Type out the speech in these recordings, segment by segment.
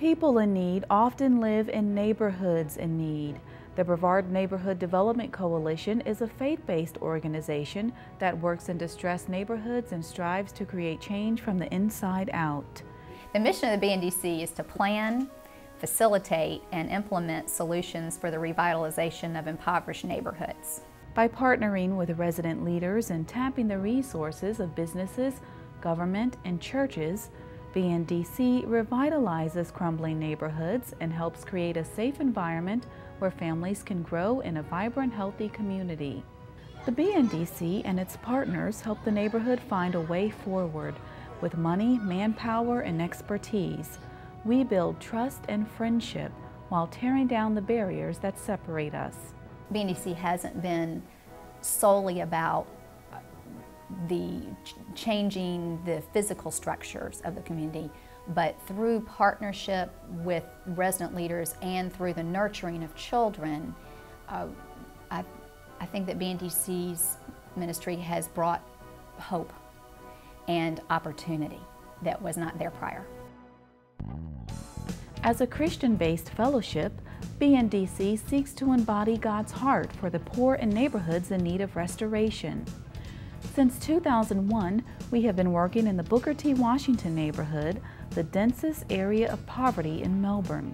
People in need often live in neighborhoods in need. The Brevard Neighborhood Development Coalition is a faith-based organization that works in distressed neighborhoods and strives to create change from the inside out. The mission of the BNDC is to plan, facilitate, and implement solutions for the revitalization of impoverished neighborhoods. By partnering with resident leaders and tapping the resources of businesses, government, and churches, BNDC revitalizes crumbling neighborhoods and helps create a safe environment where families can grow in a vibrant, healthy community. The BNDC and its partners help the neighborhood find a way forward. With money, manpower, and expertise, we build trust and friendship while tearing down the barriers that separate us. BNDC hasn't been solely about changing the physical structures of the community, but through partnership with resident leaders and through the nurturing of children, I think that BNDC's ministry has brought hope and opportunity that was not there prior. As a Christian-based fellowship, BNDC seeks to embody God's heart for the poor and neighborhoods in need of restoration. Since 2001, we have been working in the Booker T. Washington neighborhood, the densest area of poverty in Melbourne.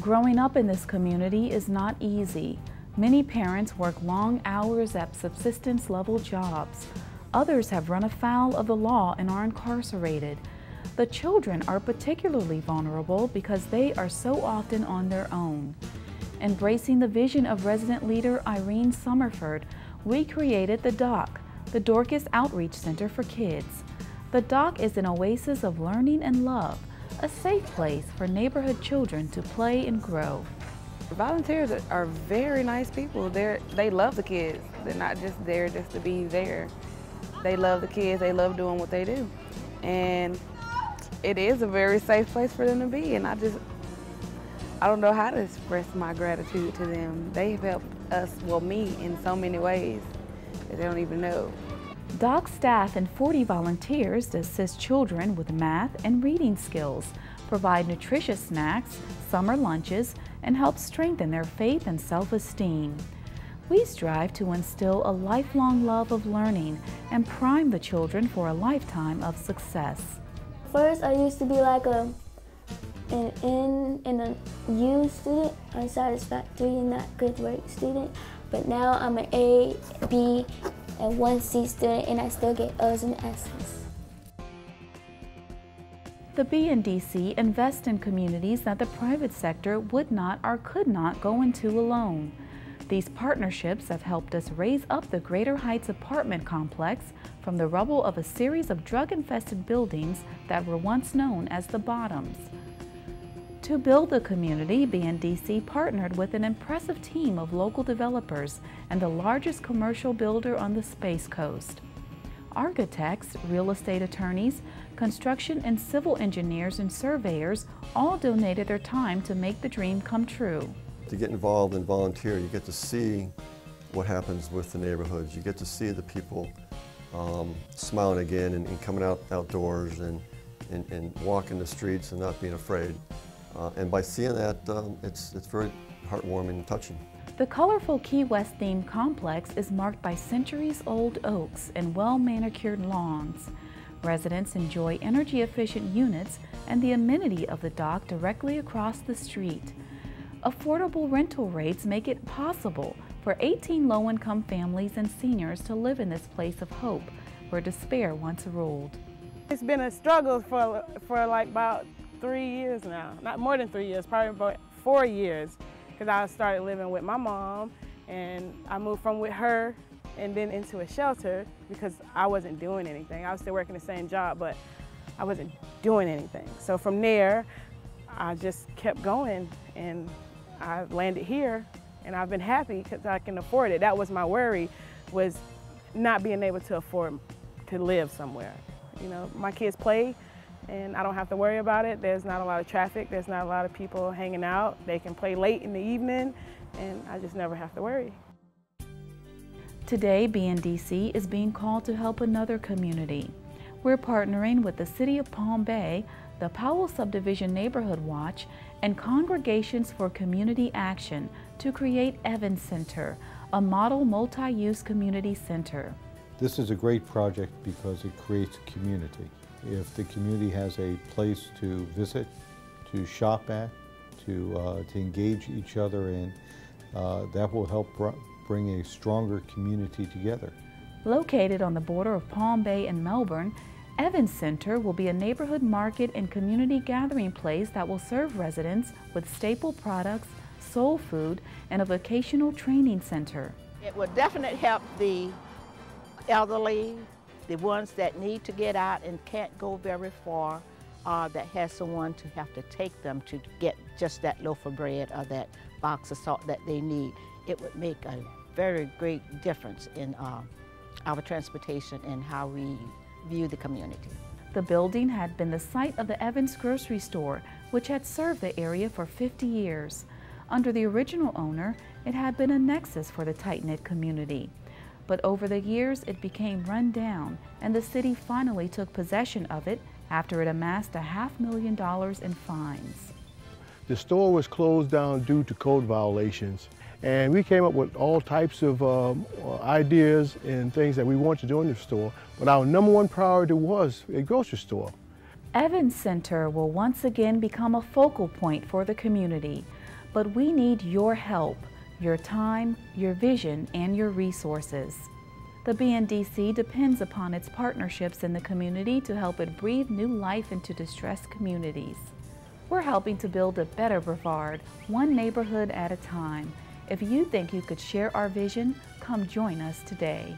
Growing up in this community is not easy. Many parents work long hours at subsistence-level jobs. Others have run afoul of the law and are incarcerated. The children are particularly vulnerable because they are so often on their own. Embracing the vision of resident leader Irene Summerford, we created the DOC, the Dorcas Outreach Center for Kids. The DOC is an oasis of learning and love, a safe place for neighborhood children to play and grow. Volunteers are very nice people. They love the kids. They're not just there just to be there. They love the kids. They love doing what they do. And it is a very safe place for them to be. And I don't know how to express my gratitude to them. They've helped us, well, me, in so many ways that they don't even know. DOC staff and 40 volunteers assist children with math and reading skills, provide nutritious snacks, summer lunches, and help strengthen their faith and self-esteem. We strive to instill a lifelong love of learning and prime the children for a lifetime of success. First, I used to be like an N and a U student, unsatisfactory and not good work student. But now I'm an A, B, and 1C student, and I still get O's and S's. The BNDC invests in communities that the private sector would not or could not go into alone. These partnerships have helped us raise up the Greater Heights apartment complex from the rubble of a series of drug-infested buildings that were once known as the Bottoms. To build the community, BNDC partnered with an impressive team of local developers and the largest commercial builder on the Space Coast. Architects, real estate attorneys, construction and civil engineers and surveyors all donated their time to make the dream come true. To get involved and volunteer, you get to see what happens with the neighborhoods. You get to see the people smiling again and coming outdoors and walking the streets and not being afraid. And by seeing that, it's very heartwarming and touching. The colorful Key West themed complex is marked by centuries-old oaks and well-manicured lawns. Residents enjoy energy-efficient units and the amenity of the dock directly across the street. Affordable rental rates make it possible for 18 low-income families and seniors to live in this place of hope where despair once ruled. It's been a struggle for like about 3 years now. Not more than 3 years, probably about 4 years, because I started living with my mom and I moved from with her and then into a shelter because I wasn't doing anything. I was still working the same job, but I wasn't doing anything. So from there, I just kept going and I landed here and I've been happy because I can afford it. That was my worry, was not being able to afford to live somewhere. You know, my kids play and I don't have to worry about it. There's not a lot of traffic. There's not a lot of people hanging out. They can play late in the evening and I just never have to worry. Today, BNDC is being called to help another community. We're partnering with the City of Palm Bay, the Powell Subdivision Neighborhood Watch, and Congregations for Community Action to create Evans Center, a model multi-use community center. This is a great project because it creates a community. If the community has a place to visit, to shop at, to engage each other in, that will help bring a stronger community together. Located on the border of Palm Bay and Melbourne, Evans Center will be a neighborhood market and community gathering place that will serve residents with staple products, soul food, and a vocational training center. It will definitely help the elderly, the ones that need to get out and can't go very far, that has someone to have to take them to get just that loaf of bread or that box of salt that they need. It would make a very great difference in our transportation and how we view the community. The building had been the site of the Evans grocery store, which had served the area for 50 years. Under the original owner, it had been a nexus for the tight-knit community. But over the years, it became run down, and the city finally took possession of it after it amassed $500,000 in fines. The store was closed down due to code violations, and we came up with all types of ideas and things that we wanted to do in the store, but our number one priority was a grocery store. Evans Center will once again become a focal point for the community, but we need your help, your time, your vision, and your resources. The BNDC depends upon its partnerships in the community to help it breathe new life into distressed communities. We're helping to build a better Brevard, one neighborhood at a time. If you think you could share our vision, come join us today.